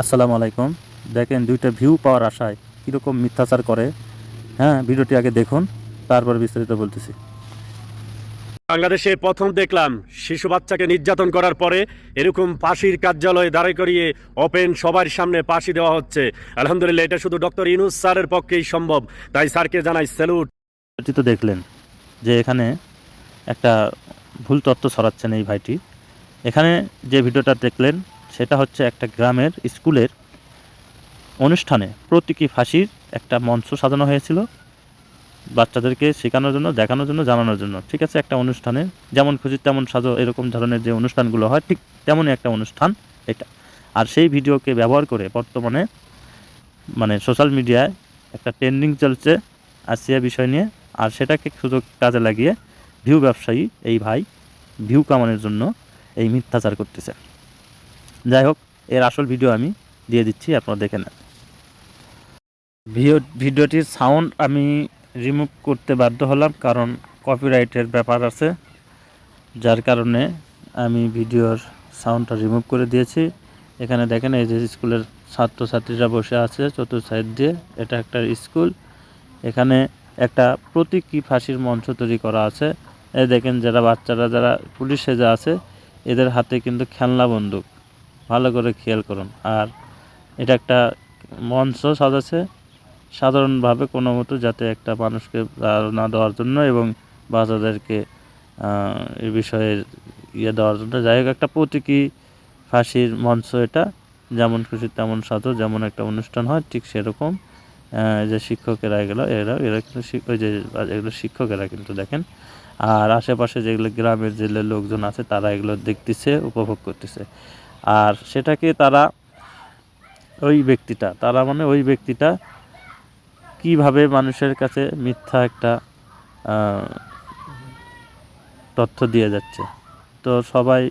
আসসালামু আলাইকুম। দেখেন দুইটা ভিউ পাওয়ার আশায় কীরকম মিথ্যাচার করে। হ্যাঁ, ভিডিওটি আগে দেখুন, তারপর বিস্তারিত বলতেছি। বাংলাদেশে প্রথম দেখলাম শিশু বাচ্চাকে নির্যাতন করার পরে এরকম ফাঁসির কার্যালয়ে দাঁড় করিয়ে ওপেন সবার সামনে ফাঁসি দেওয়া হচ্ছে। আলহামদুলিল্লাহ, এটা শুধু ডক্টর ইউনূস স্যারের পক্ষেই সম্ভব, তাই স্যারকে জানাই স্যালুট। এটি তো দেখলেন যে এখানে একটা ভুল তথ্য ছড়াচ্ছেন এই ভাইটি। এখানে যে ভিডিওটা দেখলেন সেটা হচ্ছে একটা গ্রামের স্কুলের অনুষ্ঠানে প্রতীকী ফাঁসির একটা মঞ্চ সাজানো হয়েছিল বাচ্চাদেরকে শেখানোর জন্য, দেখানোর জন্য, জানানোর জন্য। ঠিক আছে, একটা অনুষ্ঠানে যেমন খুশি তেমন সাজো, এরকম ধরনের যে অনুষ্ঠানগুলো হয় ঠিক তেমনই একটা অনুষ্ঠান এটা। আর সেই ভিডিওকে ব্যবহার করে বর্তমানে সোশ্যাল মিডিয়ায় একটা ট্রেন্ডিং চলছে আসিয়া বিষয় নিয়ে। আর সেটাকে সুযোগ কাজে লাগিয়ে ভিউ ব্যবসায়ী এই ভাই ভিউ কামানোর জন্য এই মিথ্যাচার করতেছে। যাই হোক, এর আসল ভিডিও আমি দিয়ে দিচ্ছি, আপনারা দেখে নেন। ভিডিওটির সাউন্ড আমি রিমুভ করতে বাধ্য হলাম, কারণ কপিরাইটের ব্যাপার আছে, যার কারণে আমি ভিডিওর সাউন্ডটা রিমুভ করে দিয়েছি। এখানে দেখেন এই যে স্কুলের ছাত্রছাত্রীরা বসে আছে চতুর্থ সাইড দিয়ে, এটা একটা স্কুল। এখানে একটা প্রতীকী ফাঁসির মঞ্চ তৈরি করা আছে। এই দেখেন যারা বাচ্চারা যারা পুলিশ সেজে আছে এদের হাতে কিন্তু খেলনা বন্দুক, ভালো করে খেয়াল করুন। আর এটা একটা মঞ্চ সাজাচ্ছে সাধারণভাবে কোনো মতো, যাতে একটা মানুষকে ধারণা দেওয়ার জন্য এবং বাচ্চাদেরকে এই বিষয়ে দেওয়ার জন্য। যাই হোক, একটা প্রতীকী ফাঁসির মঞ্চ এটা, যেমন খুশি তেমন সাজো, যেমন একটা অনুষ্ঠান হয় ঠিক সেরকম। যে শিক্ষকেরা এরা কিন্তু ওই যে এগুলো শিক্ষকেরা কিন্তু দেখেন। আর আশেপাশে যেগুলো গ্রামের যে লোকজন আছে তারা এগুলো দেখতেছে, উপভোগ করতেছে। আর সেটাকে তারা ওই ব্যক্তিটা কিভাবে মানুষের কাছে মিথ্যা একটা তথ্য দিয়ে যাচ্ছে। তো সবাই